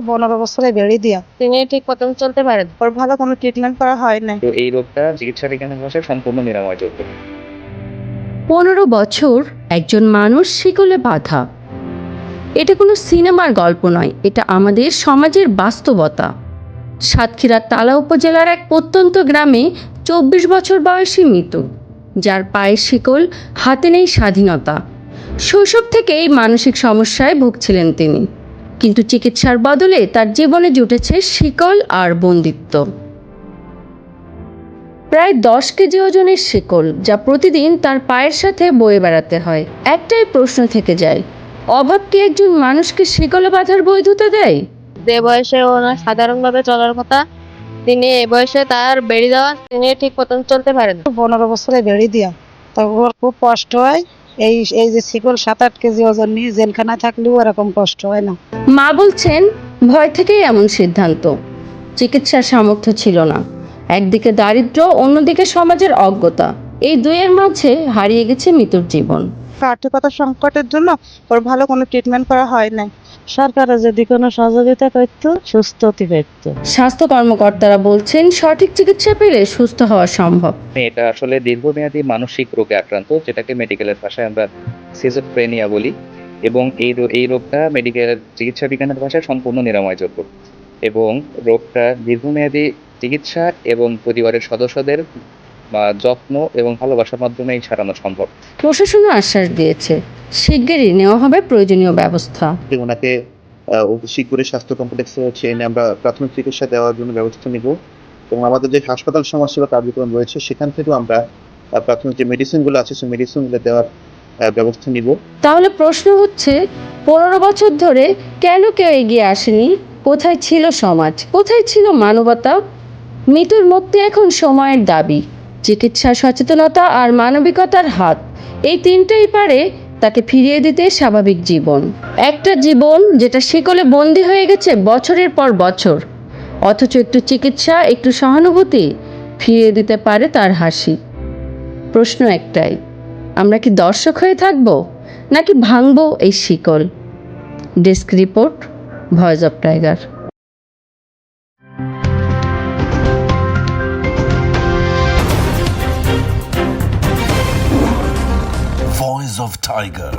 15 বছরে বেড়ে দিয়া তিনি ঠিক মতন চলতে পারেন। ওর ভালো কোনো ট্রিটমেন্ট করা হয় নাই। তো এই রোগটা চিকিৎসা বিজ্ঞানের ভাষায় সম্পূর্ণ নিরাময়যোগ্য। 15 বছর একজন মানুষ শিকলে বাঁধা। এটা কোনো সিনেমার গল্প নয়, এটা আমাদের সমাজের বাস্তবতা। সাতক্ষীরার তালা উপজেলার এক প্রত্যন্ত গ্রামে 24 বছর বয়সী মিতু, যার পায়ের শিকল, হাতে নেই স্বাধীনতা। শৈশব থেকেই মানসিক সমস্যায় ভুগছিলেন তিনি, কিন্তু চিকিৎসার বদলে তার জীবনে জুটেছে শিকল আর বন্দিত্ব। প্রায় 10 কেজি ওজনের শিকল, যা প্রতিদিন তার পায়ের সাথে বয়ে বেড়াতে হয়। একটাই প্রশ্ন থেকে যায়, অভাব কি একজন মানুষকে শিকলে বাঁধার বৈধতা দেয়? যে বয়সে ওনার সাধারণভাবে চলার কথা, তিনি এই বয়সে তার বেড়ে যাওয়া, তিনি ঠিক মতন চলতে পারেন। 15 বছরে বেড়ে দিয়া তো ওর খুব কষ্ট হয়। এই এই যে শিকল 7-8 কেজি ওজন নিয়ে জেলখানায় থাকলেও এরকম কষ্ট হয় না। মা বলছেন, ভয় থেকেই এমন সিদ্ধান্ত। চিকিৎসার সামর্থ্য ছিল না। একদিকে দারিদ্র্য, অন্যদিকে সমাজের অজ্ঞতা। এই দুইয়ের মাঝে হারিয়ে গেছে মিতুর জীবন। আর্থিকতা সংকটের জন্য ওর ভালো কোনো ট্রিটমেন্ট করা হয় নাই। সরকারের যদি কোনো সহযোগিতা করতো, সুস্থ হতে পারত। স্বাস্থ্য কর্মকর্তারা বলছেন, সঠিক চিকিৎসা পেলে সুস্থ হওয়া সম্ভব। এটা আসলে দীর্ঘমেয়াদী মানসিক রোগে আক্রান্ত, যেটাকে মেডিকেলের ভাষায় আমরা সিজোফ্রেনিয়া বলি, এবং এই রোগটা মেডিকেল চিকিৎসা বিজ্ঞানের ভাষায় সম্পূর্ণ নিরাময়যোগ্য, এবং রোগটা দীর্ঘমেয়াদী চিকিৎসা এবং পরিবারের সদস্যদের যত্ন এবং ভালোবাসার মাধ্যমেই সারানো সম্ভব। প্রশাসনও আশ্বাস দিয়েছে, শিগগিরই নেওয়া হবে প্রয়োজনীয় ব্যবস্থা। ওনাকে শিগগিরই স্বাস্থ্য কমপ্লেক্সে এনে আমরা প্রাথমিক চিকিৎসা দেওয়ার জন্য ব্যবস্থা নিব, এবং আমাদের যে হাসপাতাল সমাজসেবা কার্যক্রম রয়েছে সেখান থেকেও আমরা প্রাথমিক যে মেডিসিনগুলো আছে সেই মেডিসিনগুলো দেওয়ার ব্যবস্থা নিব। তাহলে প্রশ্ন হচ্ছে, 15 বছর ধরে কেন কেউ এগিয়ে আসেনি? কোথায় ছিল সমাজ, কোথায় ছিল মানবতা? মিতুর মুক্তি এখন সময়ের দাবি। চিকিৎসা, সচেতনতা আর মানবিকতার হাত, এই তিনটেই পারে তাকে ফিরিয়ে দিতে স্বাভাবিক জীবন। একটা জীবন যেটা শিকলে বন্দী হয়ে গেছে বছরের পর বছর, অথচ একটু চিকিৎসা, একটু সহানুভূতি ফিরিয়ে দিতে পারে তার হাসি। প্রশ্ন একটাই, আমরা কি দর্শক হয়ে থাকবো, নাকি ভাঙবো এই শিকল? Desk report, voice of tiger. Voice of Tiger.